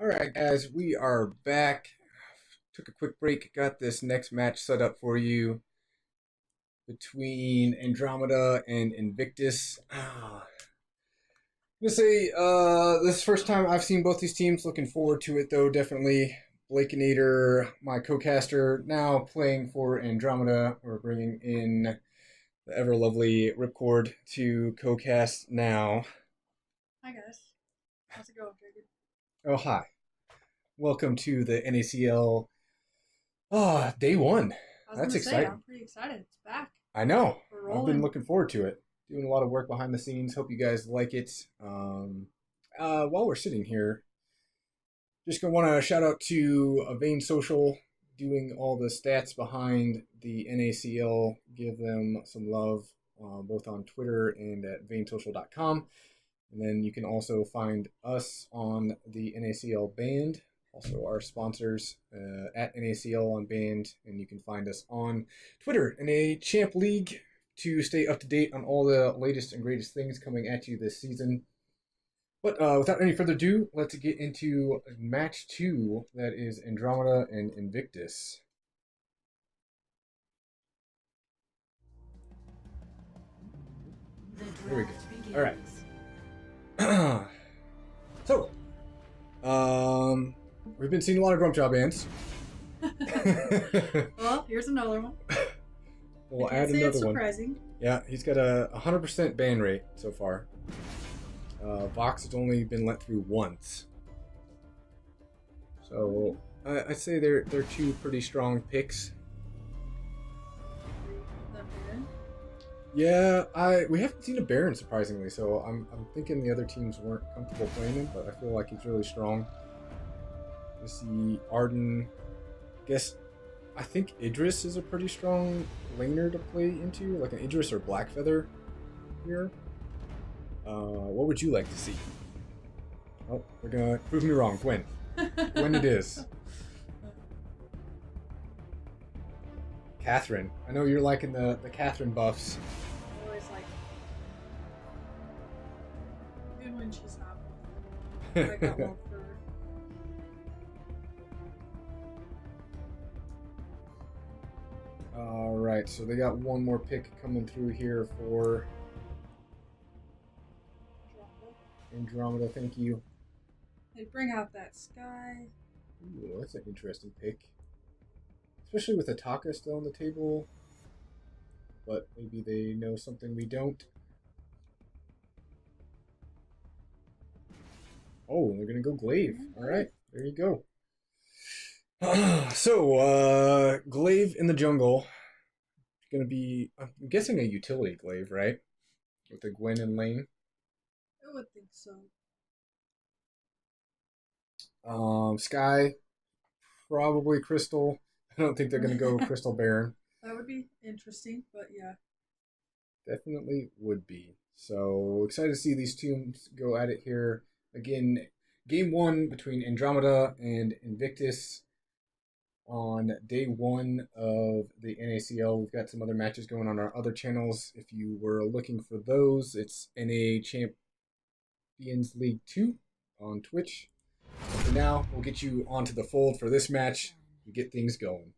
Alright, guys, we are back. Took a quick break, got this next match set up for you between Andromeda and Invictus. I'm gonna say this is the first time I've seen both these teams. Looking forward to it, though, definitely. Blakenator, my co-caster, now playing for Andromeda. We're bringing in the ever lovely Ripcord to co-cast now. Hi, guys. How's it going, Jacob? Oh, hi. Welcome to the NACL day one. That's exciting. I'm pretty excited. It's back. I know. We're rolling. I've been looking forward to it. Doing a lot of work behind the scenes. Hope you guys like it. While we're sitting here, just gonna want to shout out to Vainsocial doing all the stats behind the NACL. Give them some love, both on Twitter and at vainsocial.com. And then you can also find us on the NACL Band, also our sponsors at NACL on Band, and you can find us on Twitter in a Champ League to stay up to date on all the latest and greatest things coming at you this season. But without any further ado, let's get into match 2, that is Andromeda and Invictus. There we go. All right. So, we've been seeing a lot of Grump Job bands. Well, here's another one. We'll add another one. Surprising. Yeah, he's got a 100% ban rate so far. Vox has only been let through once. So, I'd say they're two pretty strong picks. Yeah, we haven't seen a Baron, surprisingly, so I'm thinking the other teams weren't comfortable playing him, but I feel like he's really strong. You see Arden. I think Idris is a pretty strong laner to play into, like an Idris or Blackfeather here. What would you like to see? Oh, they're gonna prove me wrong. Gwen. Gwen it is. Catherine. I know you're liking the Catherine buffs. I always like it. Even when she's not. I got love for her. Alright, so they got one more pick coming through here for Andromeda, thank you. They bring out that sky. Ooh, that's an interesting pick. Especially with Ataka still on the table. But maybe they know something we don't. Oh, they're going to go Glaive. Alright, there you go. So, Glaive in the jungle. Going to be, I'm guessing, a utility Glaive, right? With the Gwen and lane. I would think so. Sky, probably Crystal. I don't think they're going to go Crystal Baron. That would be interesting, but yeah. Definitely would be. So excited to see these teams go at it here. Again, game 1 between Andromeda and Invictus on day 1 of the NACL. We've got some other matches going on our other channels. If you were looking for those, it's NA Champions League 2 on Twitch. For now, we'll get you onto the fold for this match and get things going.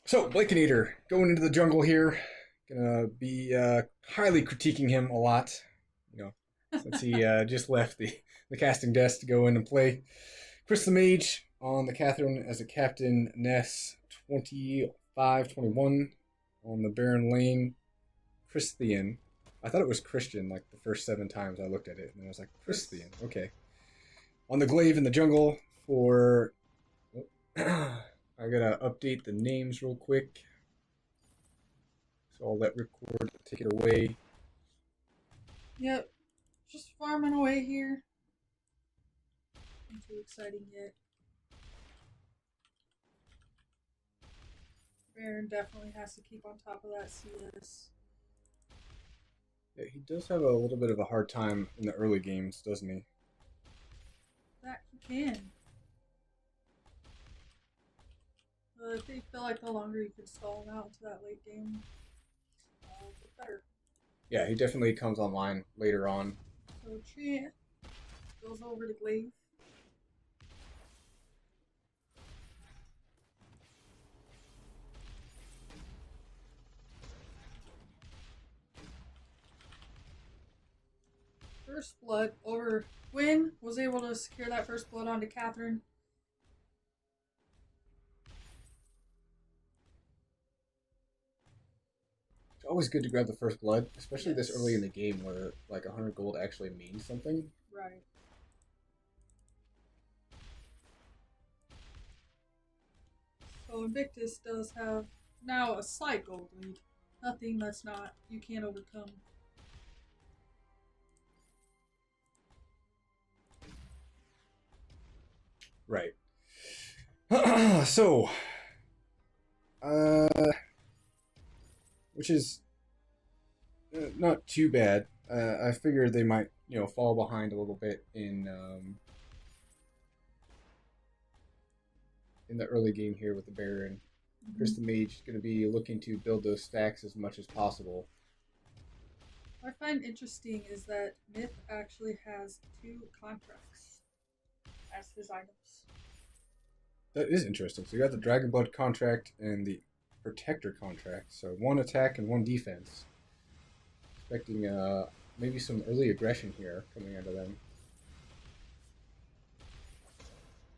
So, Blakenator going into the jungle here. Gonna be highly critiquing him a lot, since he just left the casting desk to go in and play. Chris the Mage on the Catherine as a captain. Ness 25-21 on the Baron lane. Christian. I thought it was Christian like the first 7 times I looked at it, and I was like, Christian, okay. On the Glaive in the jungle for... I gotta update the names real quick. So I'll let Ripcord take it away. Yep. Just farming away here. Nothing too exciting yet. Baron definitely has to keep on top of that CS. Yeah, he does have a little bit of a hard time in the early games, doesn't he? That he can. I feel like the longer you can stall him out into that late game, the better. Yeah, he definitely comes online later on. So Tree goes over to Glaive. first blood over Gwyn. Was able to secure that first blood onto Catherine. It's always good to grab the first blood, especially Yes. this early in the game where like 100 gold actually means something. Right. So Invictus does have now a slight gold lead. Nothing that's not you can't overcome. Right. So, which is not too bad. I figured they might, fall behind a little bit in the early game here with the Baron. Chris the Mage is going to be looking to build those stacks as much as possible. What I find interesting is that Myth actually has 2 contracts as his items. That is interesting. So you got the Dragon Blood contract and the Protector contract. So 1 attack and 1 defense. Expecting maybe some early aggression here coming out of them.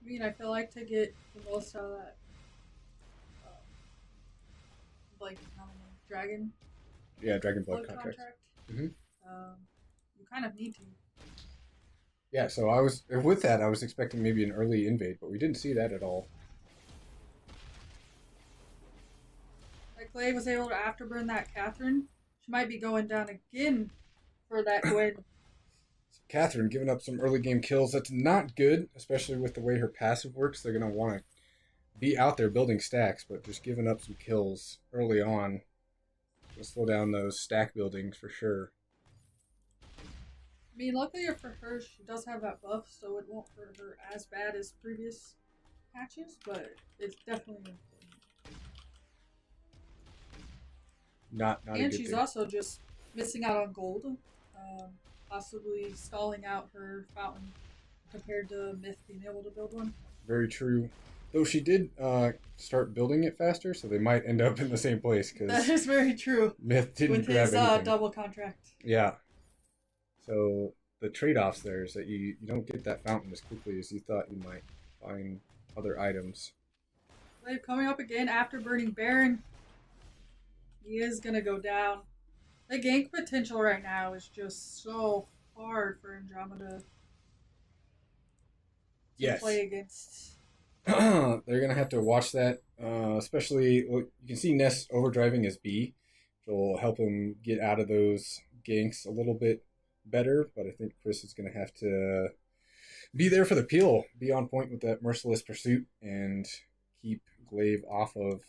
I mean, I feel like to get the most out of that, Dragon. Yeah, Dragon Blood contract. Mm-hmm. You kind of need to. Yeah, so I was with that. I was expecting maybe an early invade, but we didn't see that at all. Like Clay was able to afterburn that Catherine. She might be going down again for that Gwen. So Catherine giving up some early game kills. That's not good, especially with the way her passive works. They're going to want to be out there building stacks, but just giving up some kills early on will slow down those stack buildings for sure. I mean, luckily for her, she does have that buff, so it won't hurt her as bad as previous patches, but it's definitely important. Not and a good she's thing. Also just missing out on gold, possibly stalling out her fountain compared to Myth being able to build one. Very true. Though she did start building it faster, so they might end up in the same place. That is very true. Myth didn't with grab his anything. double contract. Yeah. So the trade-offs there is that you don't get that fountain as quickly as you thought you might find other items. Wave coming up again after burning Baron. He is going to go down. The gank potential right now is just so hard for Andromeda to play against. They're going to have to watch that, especially, you can see Ness overdriving his B, which will help him get out of those ganks a little bit better, but I think Chris is going to have to be there for the peel, be on point with that Merciless Pursuit, and keep Glaive off of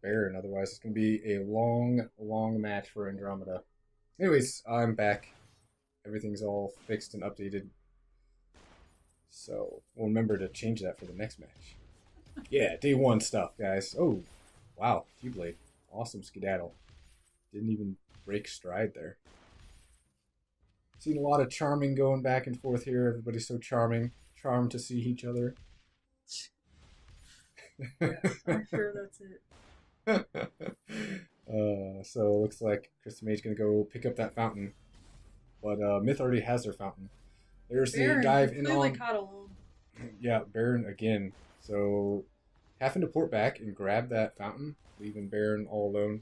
Baron. Otherwise, it's going to be a long, long match for Andromeda. Anyways, I'm back. Everything's all fixed and updated. So we'll remember to change that for the next match. Yeah, day 1 stuff, guys. Oh, wow. Keyblade. Awesome skedaddle. Didn't even break stride there. Seen a lot of charming going back and forth here. Everybody's so charming. Charmed to see each other. Yes, I'm sure that's it. So it looks like Chris the Mage's going to go pick up that fountain. But Myth already has their fountain. There's Baron the dive in on... caught alone. Yeah, Baron again. So having to port back and grab that fountain, leaving Baron all alone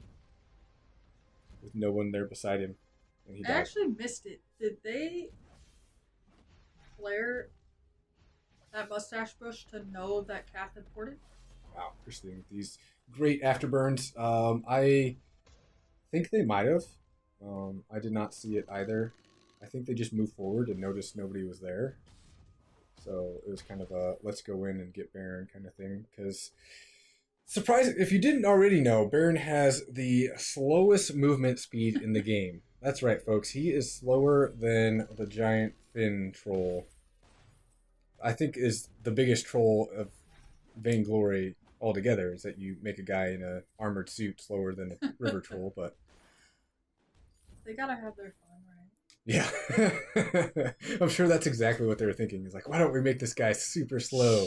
with no one there beside him. And he died. I actually missed it. Did they flare that mustache bush to know that Kath had ported? Wow, interesting. These great afterburns. I think they might have. I did not see it either. I think they just moved forward and noticed nobody was there. So it was kind of a let's go in and get Baron kind of thing. Because, surprising, if you didn't already know, Baron has the slowest movement speed in the game. That's right, folks. He is slower than the giant Finn troll. I think is the biggest troll of Vainglory altogether, is that you make a guy in an armored suit slower than a river troll, but... They gotta have their fun, right? Yeah. I'm sure that's exactly what they were thinking. It's like, why don't we make this guy super slow?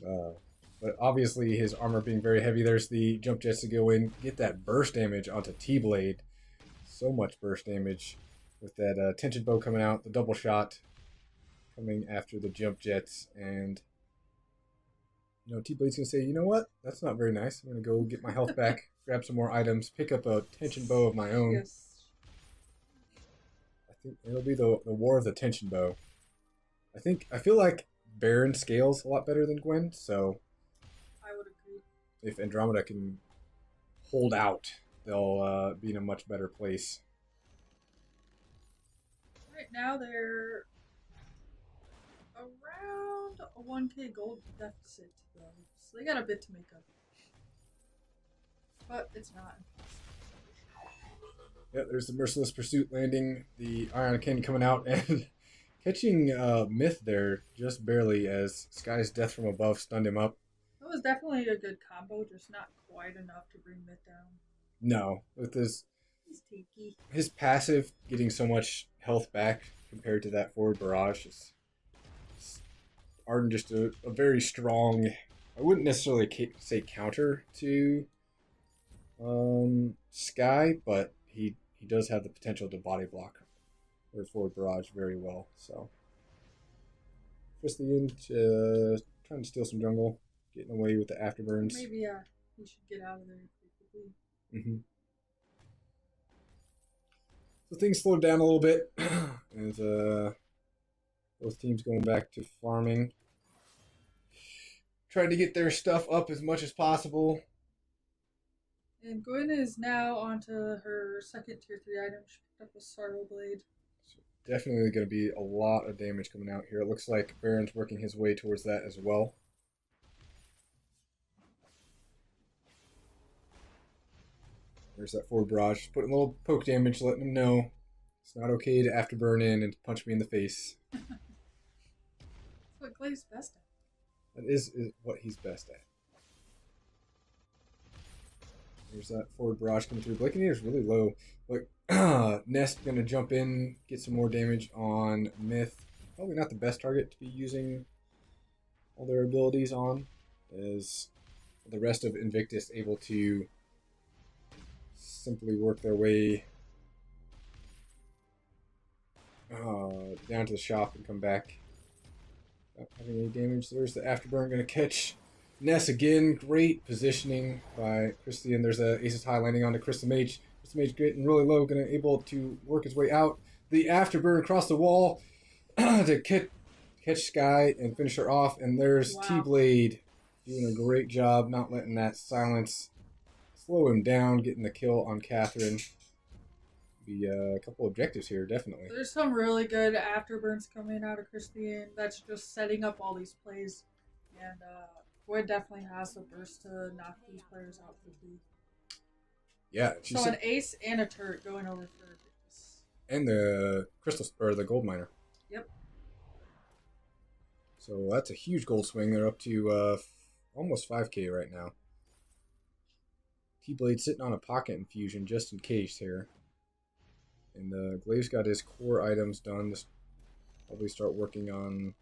But obviously his armor being very heavy, there's the jump jets to go in, get that burst damage onto T-Blade. So much burst damage. with that tension bow coming out, the double shot coming after the jump jets, and T-Blade's gonna say, you know what? That's not very nice. I'm gonna go get my health back, grab some more items, pick up a tension bow of my own. Yes. I think it'll be the war of the tension bow. I feel like Baron scales a lot better than Gwen, so I would agree. if Andromeda can hold out, they'll be in a much better place. Right now they're around a 1k gold deficit, though. So they got a bit to make up. But it's not. Yeah, there's the Merciless Pursuit landing, the Ionic Cannon coming out, and catching Myth there just barely as Sky's Death from Above stunned him up. That was definitely a good combo, just not quite enough to bring Myth down. No, with He's tiki. his passive getting so much health back compared to that forward barrage is Arden just a very strong, I wouldn't necessarily say counter to Sky, but he does have the potential to body block or forward barrage very well. So just the end, trying to steal some jungle, getting away with the afterburns. Maybe we should get out of there quickly. Mm-hmm. So things slowed down a little bit as both teams going back to farming. Tried to get their stuff up as much as possible. And Gwen is now onto her second tier 3 item. She picked up a Sorrow Blade. So definitely going to be a lot of damage coming out here. It looks like Baron's working his way towards that as well. There's that forward barrage. Putting a little poke damage, letting him know it's not okay to afterburn in and punch me in the face. That's what Glaive's best at. That is what he's best at. There's that forward barrage coming through. Blakenator's really low. But Nest going to jump in, get some more damage on Myth. Probably not the best target to be using all their abilities on, as the rest of Invictus able to simply work their way down to the shop and come back without having any damage. There's the afterburn going to catch Ness again. Great positioning by Christian. There's a Aces High landing onto Crystal Mage. Crystal Mage getting really low, going to able to work his way out. The afterburn across the wall to catch Sky and finish her off. And there's T-Blade doing a great job not letting that silence slow him down, getting the kill on Catherine. Be a couple objectives here, definitely. There's some really good afterburns coming out of Christian. That's just setting up all these plays. And Gwen definitely has the burst to knock these players out quickly. Yeah. So an ace and a turret going over for Invictus. And the crystal or the gold miner. Yep. So that's a huge gold swing. They're up to almost 5k right now. T-Blade sitting on a pocket infusion just in case here. And Glaive's got his core items done. Just probably start working on...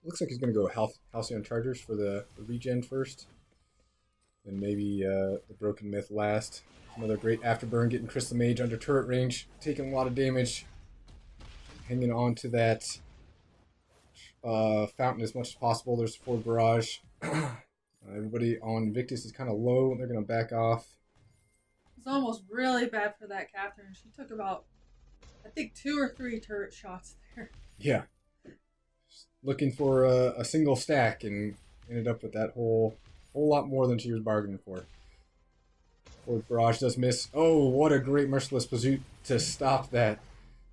Looks like he's going to go Halcyon Chargers for the regen first. And maybe the Broken Myth last. Another great afterburn, getting Crystal Mage under turret range. Taking a lot of damage. Hanging on to that fountain as much as possible. There's a forward barrage. Everybody on Invictus is kind of low. They're going to back off. It's almost really bad for that Catherine. She took about, I think, 2 or 3 turret shots there. Yeah. Just looking for a single stack and ended up with that whole lot more than she was bargaining for. Forward barrage does miss. Oh, what a great Merciless Pursuit to stop that.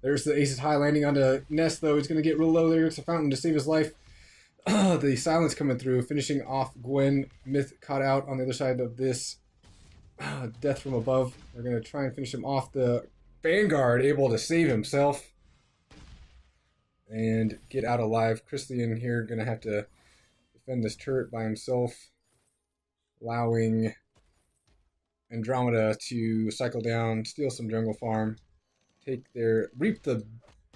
There's the Aces High landing onto Ness, though. He's going to get real low. There's a fountain to save his life. The silence coming through, finishing off Gwen. Myth caught out on the other side of this. Death from above. They're going to try and finish him off. The Vanguard able to save himself and get out alive. Christian here going to have to defend this turret by himself, allowing Andromeda to cycle down, steal some jungle farm, reap the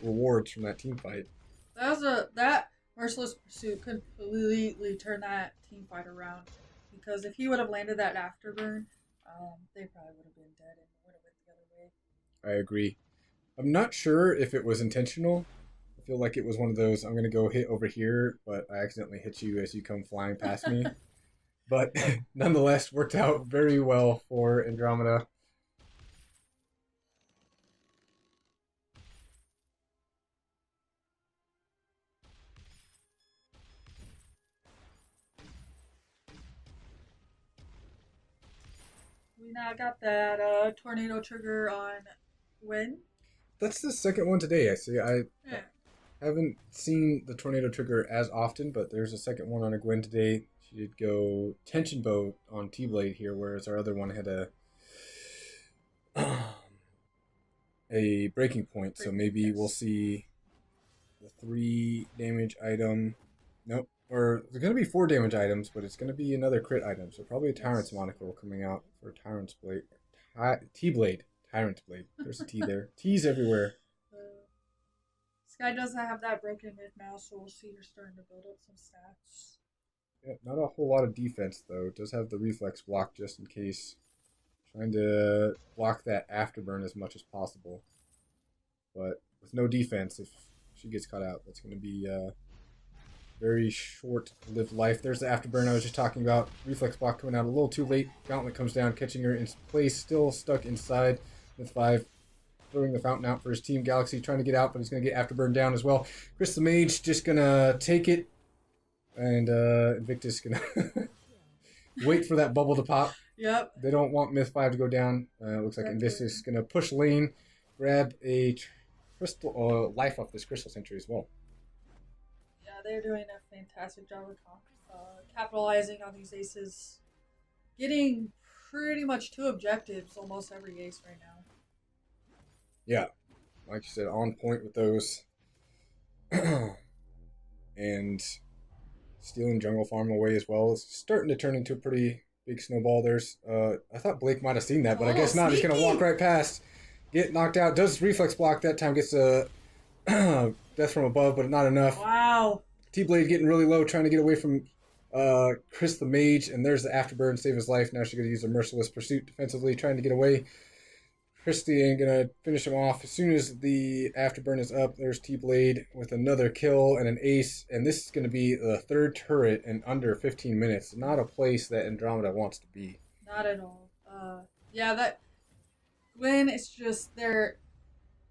rewards from that team fight. That Merciless Pursuit completely turn that team fight around, because if he would have landed that afterburn, they probably would have been dead and would have went the other way. I agree. I'm not sure if it was intentional. I feel like it was one of those, I'm going to go hit over here, but I accidentally hit you as you come flying past me. But nonetheless, worked out very well for Andromeda. We now got that tornado trigger on Gwen. That's the second one today. I see. I Yeah. haven't seen the tornado trigger as often, but there's a second one on a Gwen today. She did go tension bow on T-Blade here, whereas our other one had a breaking point. So maybe we'll see the 3 damage item. Nope. Or there's going to be 4 damage items, but it's going to be another crit item. So probably a Tyrant's monocle coming out for Tyrant's Blade. T-Blade. Tyrant's Blade. There's a T there. T's everywhere. Sky doesn't have that broken mid now, so we'll see her starting to build up some stats. Yeah, not a whole lot of defense, though. It does have the reflex block just in case. Trying to block that afterburn as much as possible. But with no defense, if she gets caught out, that's going to be very short-lived life. There's the afterburn I was just talking about. Reflex block coming out a little too late. Gauntlet comes down, catching her in place, still stuck inside with 5. Throwing the fountain out for his team. Galaxy trying to get out, but he's going to get afterburn down as well. Chris the Mage just going to take it. And Invictus going to wait for that bubble to pop. Yep. They don't want Myth 5 to go down. Looks like Invictus is going to push lane, grab a crystal life off this Crystal Sentry as well. Yeah, they're doing a fantastic job of capitalizing on these aces. Getting pretty much 2 objectives almost every ace right now. Yeah, like you said, on point with those. And stealing jungle farm away as well. It's starting to turn into a pretty big snowball. There's, I thought Blake might have seen that, but I guess not. He's going to walk right past, get knocked out. Does reflex block that time, gets a death from above, but not enough. Wow. T-Blade getting really low, trying to get away from Chris the Mage, and there's the afterburn, save his life. Now she's going to use a merciless pursuit defensively, trying to get away. Christian gonna finish him off. As soon as the afterburn is up, there's T-Blade with another kill and an ace. And this is gonna be the 3rd turret in under 15 minutes. Not a place that Andromeda wants to be. Not at all. Yeah, that Gwen is just their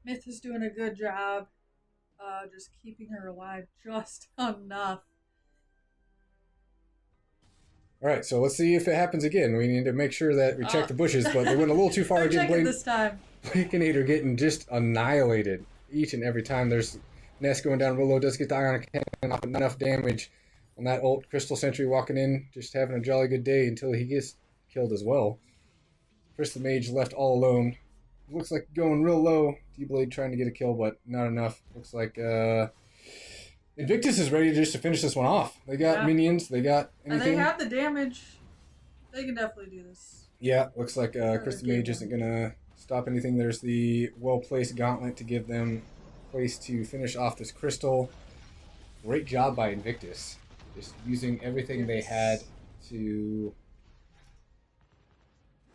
Myth is doing a good job, just keeping her alive just enough. All right, so let's see if it happens again. We need to make sure that we check the bushes, but they went a little too far again. Blake this time. Blake and Nate are getting just annihilated each and every time. There's Ness going down real low, does get the Ionic Cannon off, but not enough damage on that ult. Crystal Sentry walking in, just having a jolly good day until he gets killed as well. Chris the Mage left all alone. Looks like going real low. T-Blade trying to get a kill, but not enough. Looks like Invictus is ready just to finish this one off. They got minions. They got anything. And they have the damage. They can definitely do this. Yeah, looks like Chris the Mage isn't going to stop anything. There's the well-placed gauntlet to give them a place to finish off this crystal. Great job by Invictus. Just using everything they had to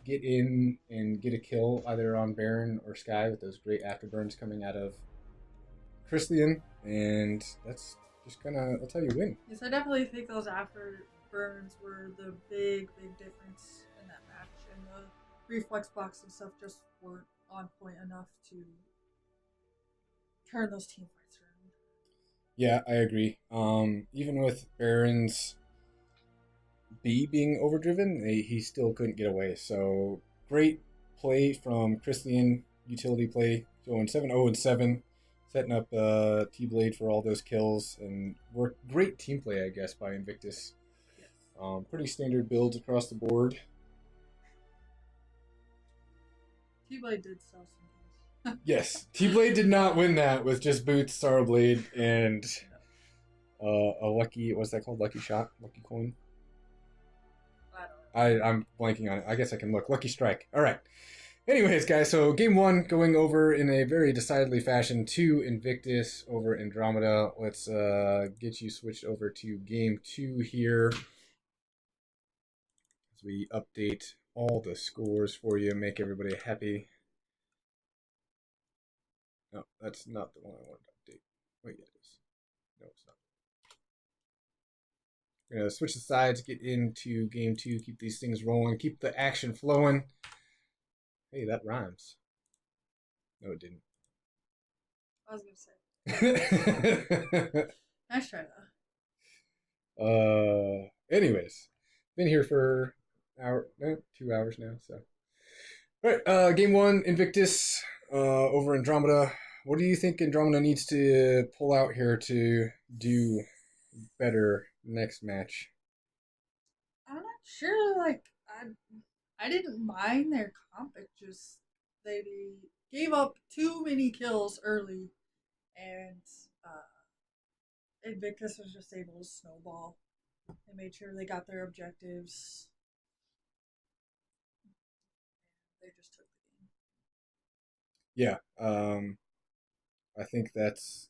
get in and get a kill either on Baron or Sky with those great afterburns coming out of Christian, and that's just that's how you win. Yes, I definitely think those afterburns were the big difference in that match, and the reflex blocks and stuff just weren't on point enough to turn those team fights around. Yeah, I agree. Even with Baron's B being overdriven, he still couldn't get away. So great play from Christian, utility play, going 7-0-7. Setting up T-Blade for all those kills, and great team play, I guess, by Invictus. Yes. Pretty standard builds across the board. T-Blade did sell some things. Yes, T-Blade did not win that with just boots, Sorrow Blade, and a lucky, what's that called? Lucky shot? Lucky coin? I'm blanking on it. I guess I can look. Lucky strike. All right. Anyways, guys, so game 1 going over in a very decidedly fashion to Invictus over Andromeda. Let's get you switched over to game 2 here as we update all the scores for you and make everybody happy. No, that's not the one I wanted to update. Wait, yeah, it is. No, it's not. We're gonna switch the sides, get into game 2, keep these things rolling, keep the action flowing. Hey, that rhymes. No, it didn't. I was gonna say. Nice try though. Anyways, been here for hour, 2 hours now. So, all right. Game 1, Invictus, over Andromeda. What do you think Andromeda needs to pull out here to do better next match? I'm not sure. Like I didn't mind their comp. It just they gave up too many kills early, and Invictus was just able to snowball. They made sure they got their objectives. They just took the game. Yeah, I think that's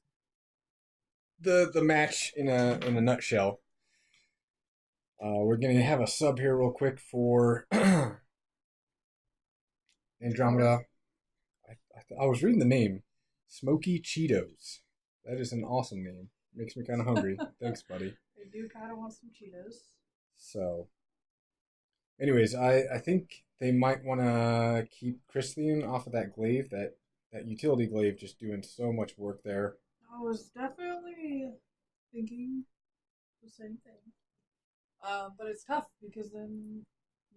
the match in a nutshell. We're gonna have a sub here real quick for Andromeda. I was reading the name, Smoky Cheetos. That is an awesome name. Makes me kind of hungry. Thanks, buddy. I do kind of want some Cheetos. So, anyways, I think they might want to keep Christian off of that glaive. That utility glaive just doing so much work there. I was definitely thinking the same thing. But it's tough because then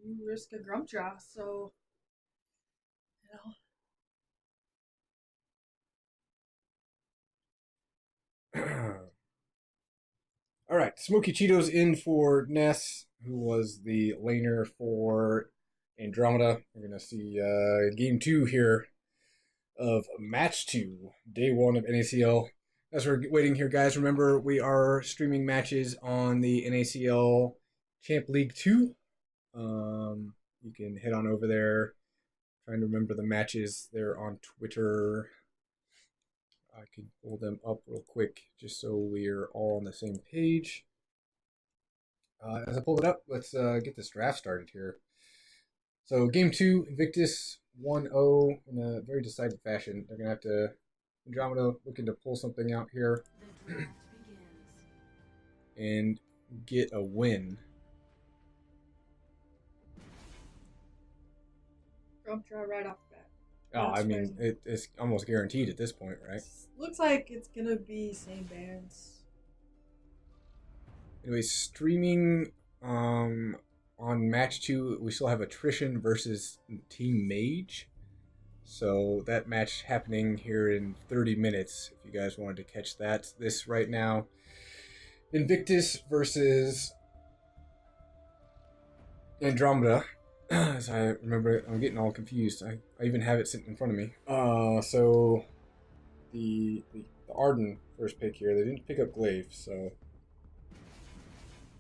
you risk a grump jaw, so you know. All right, Smoky Cheetos in for Ness, who was the laner for Andromeda. We're gonna see game 2 here of match 2, day 1 of NACL. As we're waiting here, guys, remember we are streaming matches on the NACL Champ League 2. You can head on over there. Trying to remember the matches. They're on Twitter. I can pull them up real quick just so we're all on the same page. As I pull it up, let's get this draft started here. So game 2, Invictus 1-0 in a very decided fashion. They're going to have to, Andromeda looking to pull something out here and get a win. Grump jaw right off the bat. Oh, I mean, it's almost guaranteed at this point, right? Looks like it's going to be same bands. Anyway, streaming on match 2, we still have attrition versus Team Mage. So that match happening here in 30 minutes, if you guys wanted to catch that. This right now, Invictus versus Andromeda. As I remember, I'm getting all confused. I even have it sitting in front of me. So the Arden first pick here, they didn't pick up Glaive, so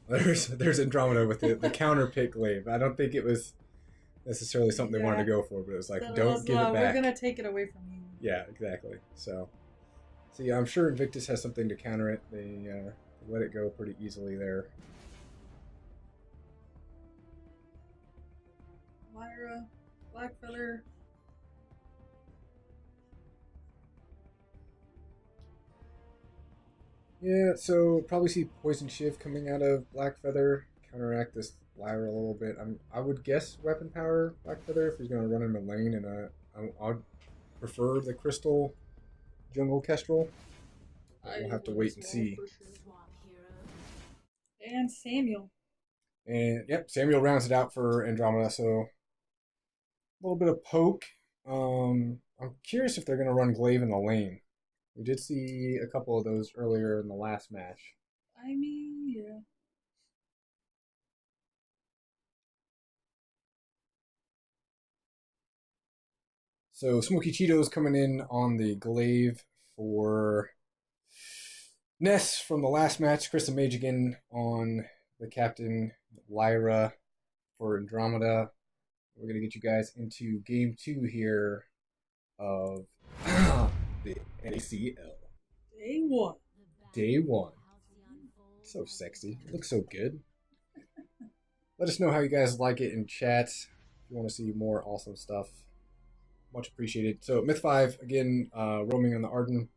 there's Andromeda with the counter pick Glaive. I don't think it was necessarily something they wanted to go for, but it was like, don't give it back. We're gonna take it away from you. Yeah, exactly. So, see, I'm sure Invictus has something to counter it. They let it go pretty easily there. Lyra, Blackfeather. Yeah, so probably see Poison Shiv coming out of Blackfeather, counteract this Lyra a little bit. I would guess Weapon Power Blackfeather if he's going to run him a lane, and I'd prefer the Crystal Jungle Kestrel. We'll have to wait and see. Sure. And Samuel. And yep, Samuel rounds it out for Andromeda, so a little bit of poke. I'm curious if they're going to run Glaive in the lane. We did see a couple of those earlier in the last match. I mean, yeah. So Smoky Cheetos coming in on the Glaive for Ness from the last match. Krista Mage again on the Captain. Lyra for Andromeda. We're going to get you guys into game 2 here of the NACL. Day 1. Day 1. So sexy. It looks so good. Let us know how you guys like it in chat. If you want to see more awesome stuff. much appreciated. So Myth 5 again, roaming on the Arden.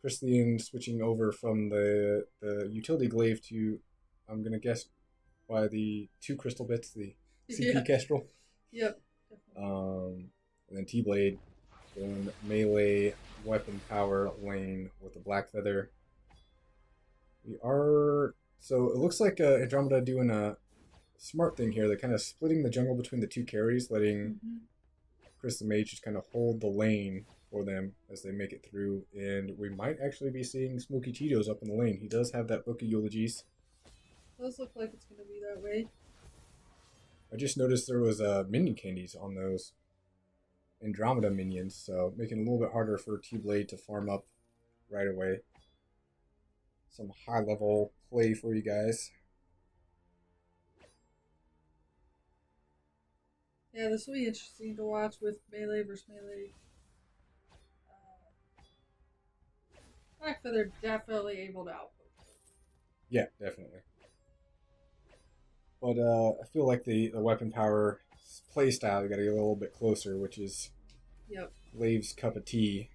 Christian switching over from the utility glaive to, I'm gonna guess, by the 2 crystal bits, the CP Kestrel. Yep. And then T-Blade going melee weapon power lane with the Black Feather. We are, so it looks like Andromeda doing a smart thing here. They're kind of splitting the jungle between the 2 carries, letting Chris the Mage just kind of hold the lane for them as they make it through. And we might actually be seeing Smoky Cheetos up in the lane. He does have that Book of Eulogies. Does look like it's going to be that way. I just noticed there was minion candies on those Andromeda minions, so making it a little bit harder for T-Blade to farm up right away. Some high-level play for you guys. Yeah, this will be interesting to watch with melee versus melee. Black Feather definitely able to output. Yeah, definitely. But I feel like the weapon power play style, you got to get a little bit closer, which is Glave's cup of tea.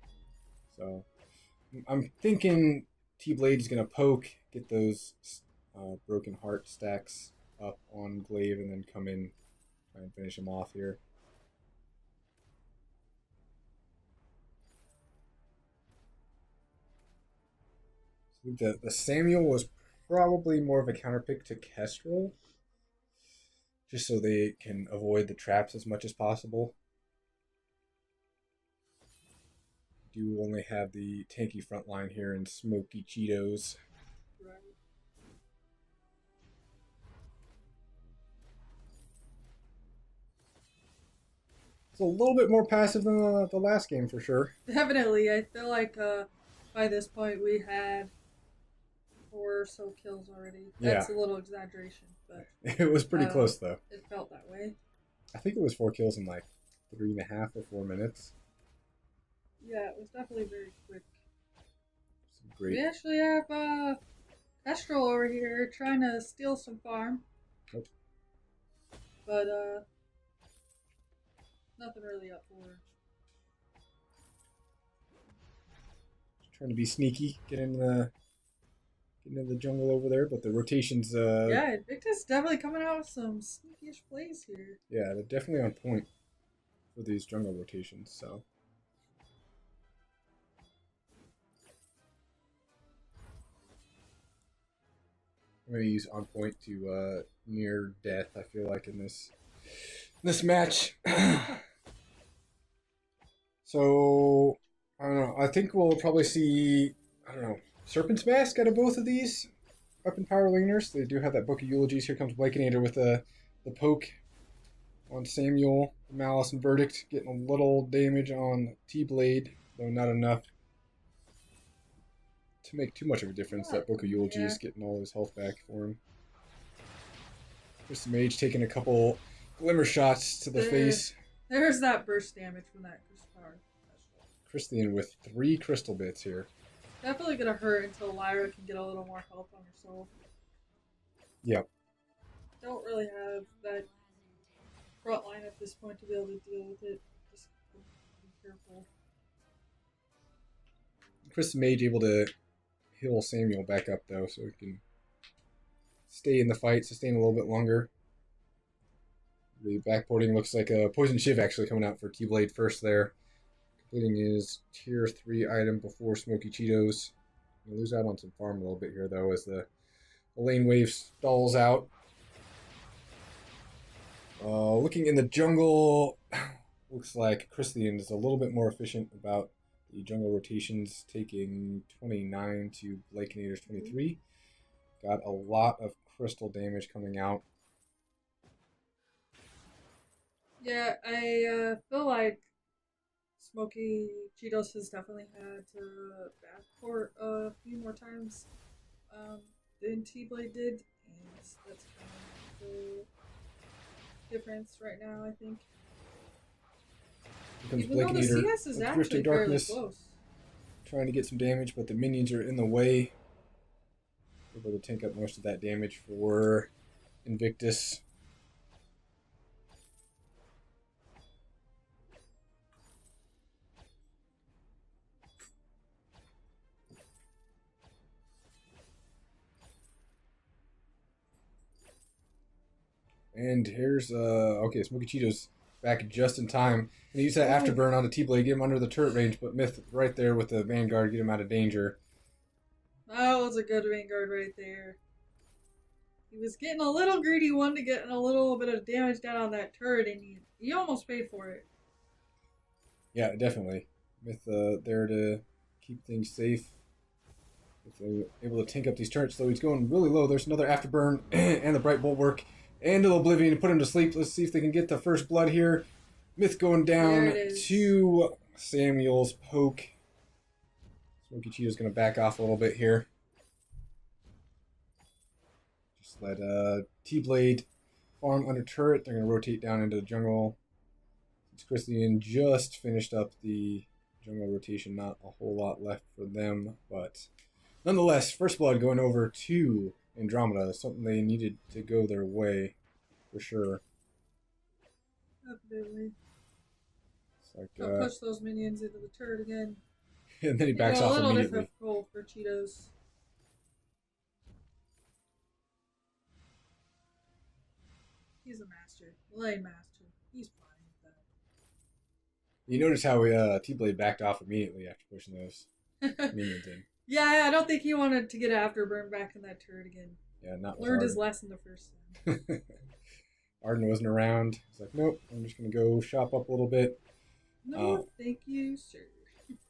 So I'm thinking T-Blade's going to poke, get those Broken Heart stacks up on Glaive, and then come in, try and finish him off here. So the Samuel was probably more of a counterpick to Kestrel, just so they can avoid the traps as much as possible. Do only have the tanky front line here in Smoky Cheetos. Right. It's a little bit more passive than the last game for sure. Definitely. I feel like by this point we had 4 or so kills already. That's a little exaggeration, but it was pretty close though. It felt that way. I think it was 4 kills in like 3.5 or 4 minutes. Yeah, it was definitely very quick. Great. We actually have Kestrel over here trying to steal some farm. Oh. But nothing really up for her. Trying to be sneaky, get into the jungle over there, but the rotations. Yeah, Invictus definitely coming out with some sneakish plays here. Yeah, they're definitely on point for these jungle rotations. So. I'm going to use on point to near death, I feel like, in this match. So, I don't know. I think we'll probably see, I don't know, Serpent's Mask out of both of these weapon power laners. They do have that Book of Eulogies. Here comes Blakinator with the poke on Samuel, Malice, and Verdict. Getting a little damage on T-Blade, though not enough to make too much of a difference. That Book of Eulogies getting all his health back for him. Chris the Mage taking a couple glimmer shots to the face. There's that burst damage from that Crystal Power. Christian with 3 crystal bits here. Definitely gonna hurt until Lyra can get a little more health on herself. Yep. Don't really have that front line at this point to be able to deal with it. Just be careful. Chris the Mage able to heal Samuel back up though, so he can stay in the fight, sustain a little bit longer. The backboarding looks like a Poison Shiv actually coming out for T-Blade first there. Completing his tier 3 item before Smoky Cheetos. He'll lose out on some farm a little bit here though as the lane wave stalls out. Looking in the jungle, looks like Christian is a little bit more efficient about the jungle rotations, taking 29 to Blakinator's 23. Got a lot of crystal damage coming out. Yeah, I feel like Smoky Cheetos has definitely had to backport a few more times than T-Blade did, and that's kind of the difference right now, I think. Here comes Even though the CS is actually fairly close. Trying to get some damage, but the minions are in the way. Able to tank up most of that damage for Invictus. And here's okay, Smoky Cheetos back just in time. And he used that Oh, afterburn on the T-Blade, get him under the turret range, but Myth right there with the Vanguard, get him out of danger. that was a good Vanguard right there. He was getting a little greedy, wanted to get a little bit of damage down on that turret, and he almost paid for it. Yeah, definitely. Myth there to keep things safe. If they're able to tank up these turrets, though he's going really low. There's another afterburn and the bright bulwark and the oblivion to put him to sleep. Let's see if they can get the first blood here. Myth going down to Samuel's poke. Smoky Cheeto's going to back off a little bit here. Just let T-Blade farm under turret. They're going to rotate down into the jungle. Since Christian just finished up the jungle rotation, not a whole lot left for them, but nonetheless, first blood going over to Andromeda, something they needed to go their way, for sure. Definitely. It's like, Don't push those minions into the turret again. And then he backs off immediately. A little difficult for Cheetos. He's a master. Lane master. He's fine with that. You notice how T-Blade backed off immediately after pushing those minions in. Yeah, I don't think he wanted to get afterburn back in that turret again. Yeah, not learned his lesson the first time. Arden wasn't around. He's like, nope, I'm just going to go shop up a little bit. No, thank you, sir.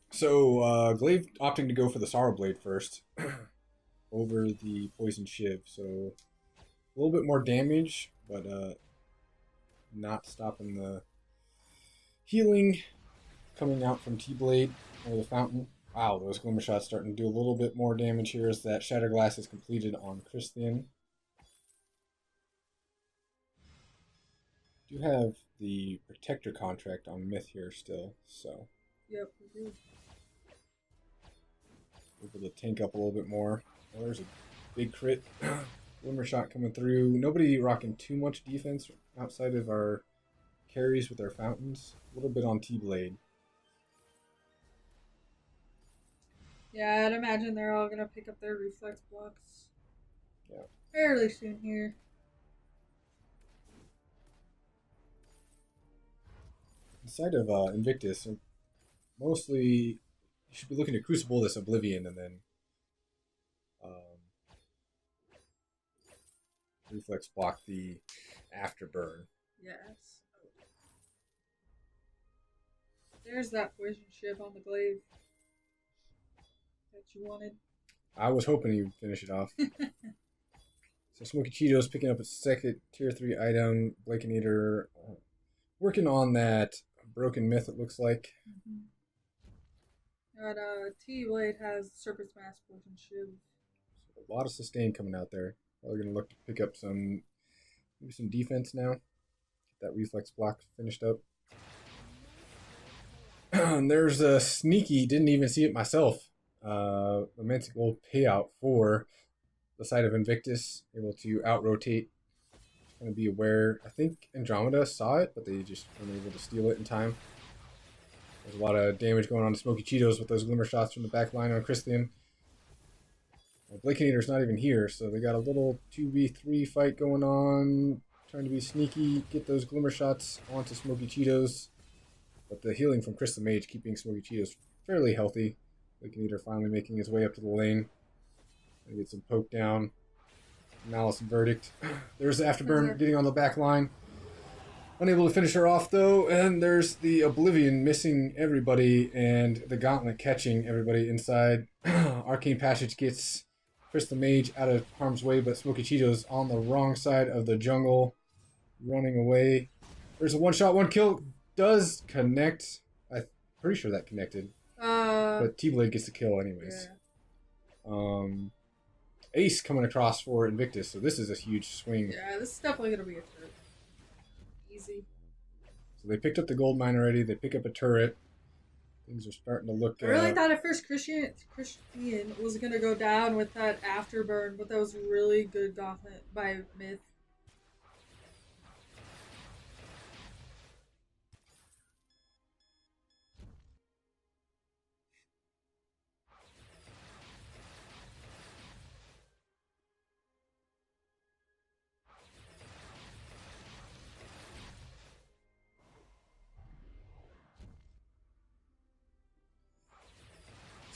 So, Glaive opting to go for the Sorrow Blade first over the Poison Shiv. So, a little bit more damage, but not stopping the healing coming out from T-Blade or the fountain. Wow, those Glimmer Shots starting to do a little bit more damage here as that Shatter Glass is completed on Christian. Do have the Protector contract on Myth here still, so. Yep, we do. Able to tank up a little bit more. Oh, there's a big crit. Glimmer Shot coming through. Nobody rocking too much defense outside of our carries with their fountains. A little bit on T-Blade. Yeah, I'd imagine they're all going to pick up their reflex blocks. Yeah. Fairly soon here. Inside of Invictus, mostly you should be looking to Crucible this Oblivion and then reflex block the Afterburn. Yes. There's that Poison Shiv on the Glaive that you wanted. I was hoping he would finish it off. So Smoky Cheetos picking up a second tier 3 item. Blakenator working on that broken myth, it looks like. Mm-hmm. And T-Blade has Serpent's Mask, Poison Shiv. So a lot of sustain coming out there. Probably going to look to pick up maybe some defense now. Get that reflex block finished up. And there's a sneaky, didn't even see it myself. Immense gold payout for the side of Invictus, able to out-rotate. Going to be aware. I think Andromeda saw it, but they just weren't able to steal it in time. There's a lot of damage going on to Smoky Cheetos with those Glimmer Shots from the back line on Christian. Blakenator's not even here, so they got a little 2v3 fight going on. Trying to be sneaky, get those Glimmer Shots onto Smoky Cheetos. But the healing from Crystal Mage keeping Smoky Cheetos fairly healthy. Blakenator finally making his way up to the lane. Gonna get some poke down. Malice and Verdict. There's the Afterburn getting on the back line. Unable to finish her off though, and there's the Oblivion missing everybody and the Gauntlet catching everybody inside. Arcane Passage gets Crystal Mage out of harm's way, but Smoky Cheetos on the wrong side of the jungle, running away. There's a one-shot, one kill. Does connect. I'm pretty sure that connected. But T-Blade gets the kill anyways. Yeah. Ace coming across for Invictus, so this is a huge swing. Yeah, this is definitely going to be a turret. Easy. So they picked up the gold mine already. They pick up a turret. Things are starting to look... I really thought at first Christian was going to go down with that Afterburn, but that was really good Gauntlet by Myth.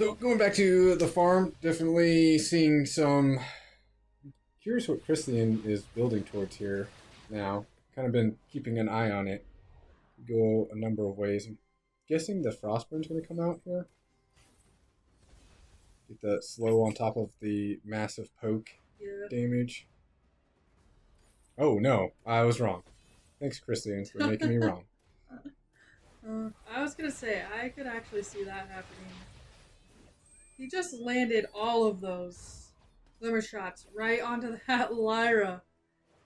So going back to the farm, definitely seeing some. Curious what Christian is building towards here now. Kind of been keeping an eye on it. Go a number of ways. I'm guessing the Frostburn's going to come out here. Get that slow on top of the massive poke damage. Oh no, I was wrong. Thanks, Christian, for making me wrong. I was gonna say, I could actually see that happening. He just landed all of those glimmer shots right onto that Lyra.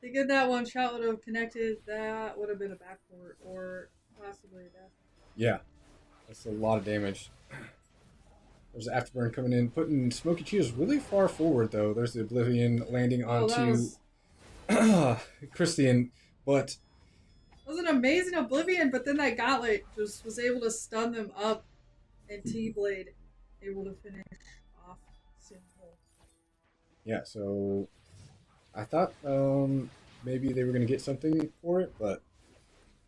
Thinking that one shot would have connected, that would have been a backport or possibly a death. Yeah, that's a lot of damage. There's the Afterburn coming in, putting Smoky Cheetos really far forward, though. There's the Oblivion landing onto Christian, but... It was an amazing Oblivion, but then that Gauntlet just was able to stun them up, and T-Blade able to finish off Simple. Yeah, so I thought maybe they were going to get something for it, but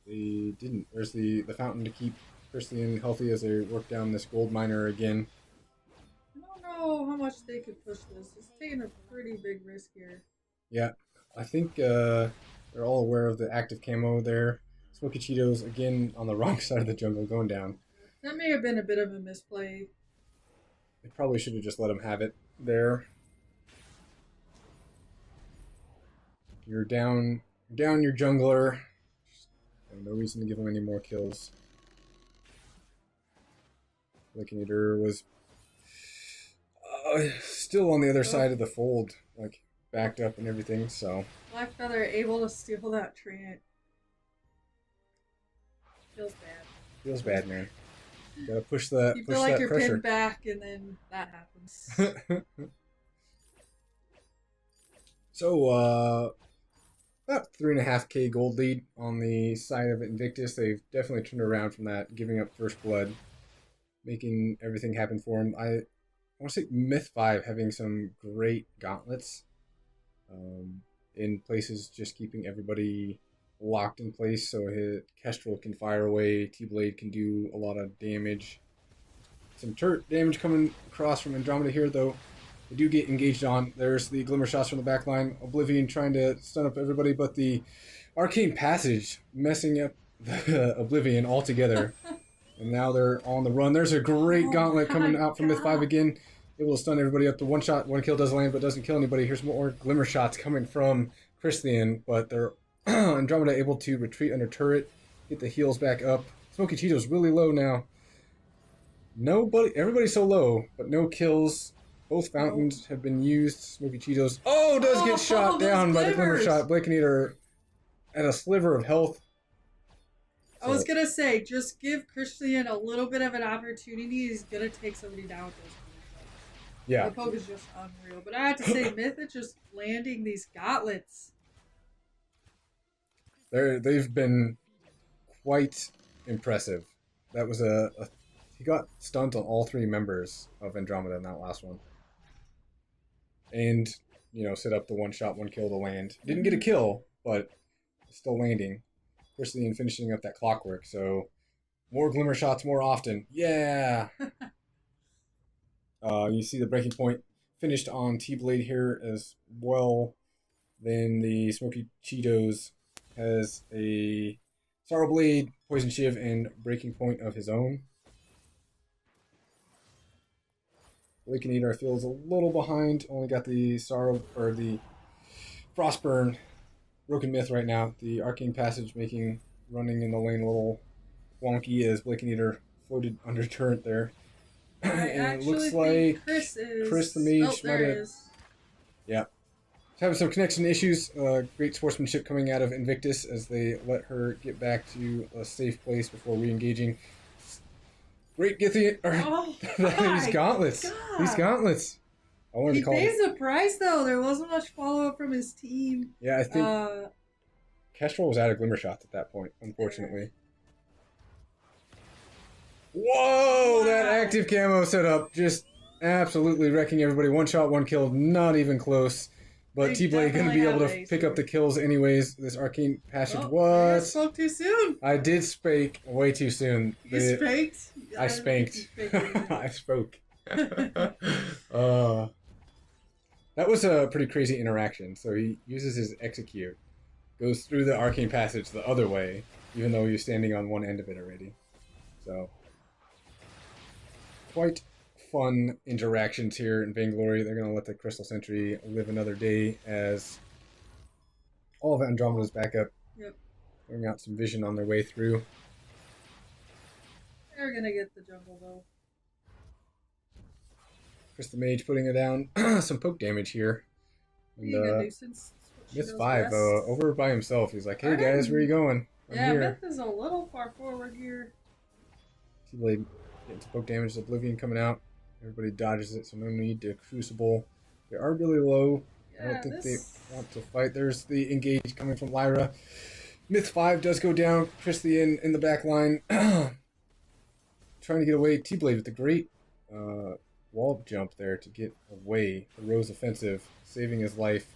they didn't. There's the fountain to keep Christian healthy as they work down this gold miner again. I don't know how much they could push this. It's taking a pretty big risk here. Yeah, I think they're all aware of the active camo there. Smoky Cheetos, again, on the wrong side of the jungle, going down. That may have been a bit of a misplay. They probably should have just let him have it there. You're down your jungler. No reason to give him any more kills. Liquidator was still on the other side of the fold, like backed up and everything, so. Blackfeather able to steal that Treant. Feels bad. Feels bad, man. You gotta push that You push feel like that you're pressure. pinned back and then that happens. So, about 3.5k gold lead on the side of Invictus. They've definitely turned around from that, giving up first blood, making everything happen for him. I want to say Myth 5 having some great gauntlets in places, just keeping everybody locked in place so his Kestrel can fire away, T-Blade can do a lot of damage. Some turret damage coming across from Andromeda here, though. They do get engaged on. There's the Glimmer shots from the back line. Oblivion trying to stun up everybody, but the Arcane Passage messing up the Oblivion altogether. And now they're on the run. There's a great gauntlet coming out from Myth 5 again. Able to stun everybody up to one shot. One kill does land, but doesn't kill anybody. Here's more Glimmer shots coming from Christian, but they're Andromeda able to retreat under turret, get the heals back up. Smoky Cheetos really low now. Everybody's so low, but no kills. Both fountains have been used. Smoky Cheetos. Oh, does get shot down by the Glimmer shot. Blake and Eater at a sliver of health. I was gonna say, just give Christian a little bit of an opportunity. He's gonna take somebody down with those Glimmer shots. Yeah. The poke is just unreal. But I have to say, Myth is just landing these gauntlets. They've been quite impressive. That was he got stunned on all 3 members of Andromeda in that last one. And, set up the one shot, one kill to land. Didn't get a kill, but still landing. Christian finishing up that clockwork, so more Glimmer shots more often. Yeah! You see the breaking point finished on T-Blade here as well. Then the Smoky Cheetos has a Sorrow Blade, Poison Shiv, and breaking point of his own. Blake and Eater feels a little behind. Only got the the Frostburn, Broken Myth right now. The Arcane Passage running in the lane a little wonky as Blake and Eater floated under turret there. And it looks like Chris the Mage might have. Yeah. Having some connection issues. Great sportsmanship coming out of Invictus as they let her get back to a safe place before re-engaging. Great Githian. These gauntlets. God. These gauntlets. I wanted He to call pays the price, though. There wasn't much follow-up from his team. Yeah, I think Kestrel was out of Glimmer shots at that point, unfortunately. Whoa! Wow. That active camo setup just absolutely wrecking everybody. One shot, one kill, not even close. But T-Blade going to be able to pick up the kills anyways. This Arcane Passage I spoke too soon. I did spake way too soon. You spaked? I spanked. I spoke. uh, that was a pretty crazy interaction. So he uses his execute, goes through the arcane passage the other way, even though he was standing on one end of it already. So, quite fun interactions here in Vainglory. They're going to let the Crystal Sentry live another day as all of Andromeda's back up. Yep. Throwing out some vision on their way through. They're gonna get the jungle though. Chris the Mage putting it down. Some poke damage here. And, Being a nuisance. Myth 5 over by himself. He's like, hey guys, where are you going? I'm yeah, here. Myth is a little far forward here. T-Blade getting some poke damage. Oblivion coming out. Everybody dodges it, so no need to Crucible. They are really low. Yeah, I don't think they want to fight. There's the engage coming from Lyra. Myth 5 does go down. Christian in the back line. Trying to get away. T-Blade with the great wall jump there to get away. The Rose offensive, saving his life.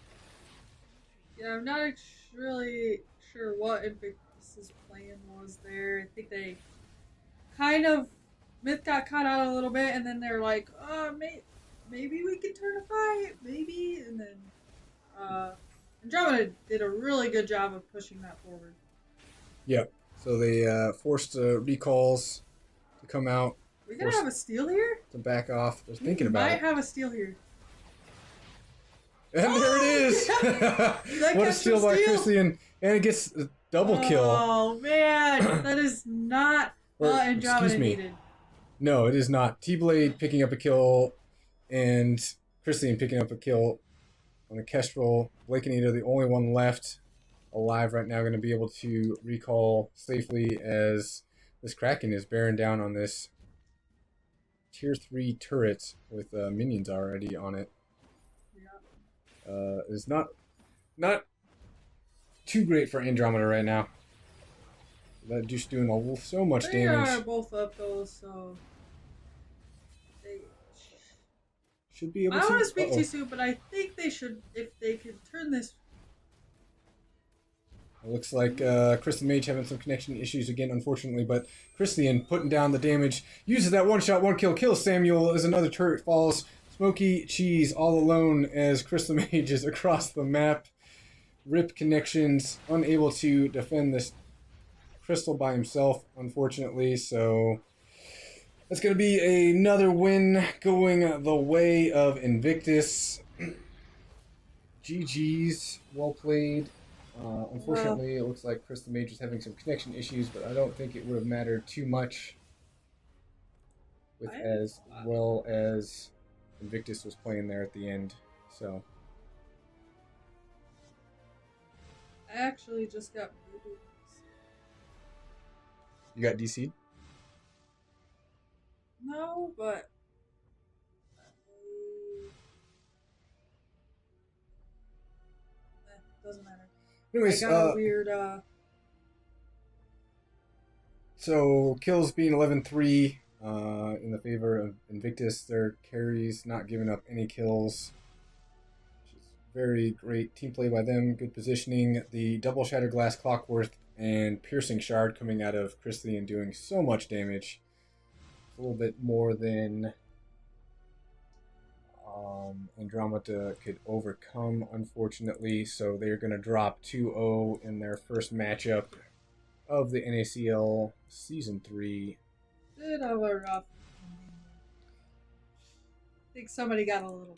Yeah, I'm not really sure what Invictus' plan was there. I think they kind of... Myth got caught out a little bit, and then they're like, maybe we can turn a fight, maybe, and then Andromeda did a really good job of pushing that forward. Yep. So they forced recalls to come out. We gonna have a steal here? To back off. They're thinking about it. Might have a steal here. And there it is! What a steal by Christian. And it gets a double kill. Oh, man. That is not what Andromeda needed. No, it is not. T-Blade picking up a kill and Christian picking up a kill on a Kestrel. Blake and Ida, the only one left alive right now, going to be able to recall safely as this Kraken is bearing down on this tier 3 turret with minions already on it. Yeah. Is not too great for Andromeda right now. That just doing so much damage. They are both up though, so they should be able to. I don't want to speak too soon, but I think they should, if they could turn this. It looks like Chris and Mage having some connection issues again, unfortunately, but Christian putting down the damage, uses that one-shot, one-kill, kills Samuel as another turret falls. Smoky Cheese all alone as Chris the Mage is across the map. Rip connections, unable to defend this Crystal by himself, unfortunately, so that's going to be another win going the way of Invictus. GG's, well played. Unfortunately, it looks like Chris the Mage is having some connection issues, but I don't think it would have mattered too much with as well as Invictus was playing there at the end. So I actually just got muted. You got DC'd? No, but doesn't matter. Anyways, I got a weird so kills being 11-3 in the favor of Invictus. Their carries not giving up any kills, which is very great team play by them. Good positioning. The double Shattered Glass Clockwork and Piercing Shard coming out of Christian doing so much damage. A little bit more than Andromeda could overcome, unfortunately. So they're going to drop 2-0 in their first matchup of the NACL Season 3. Bit of a rough. I think somebody got a little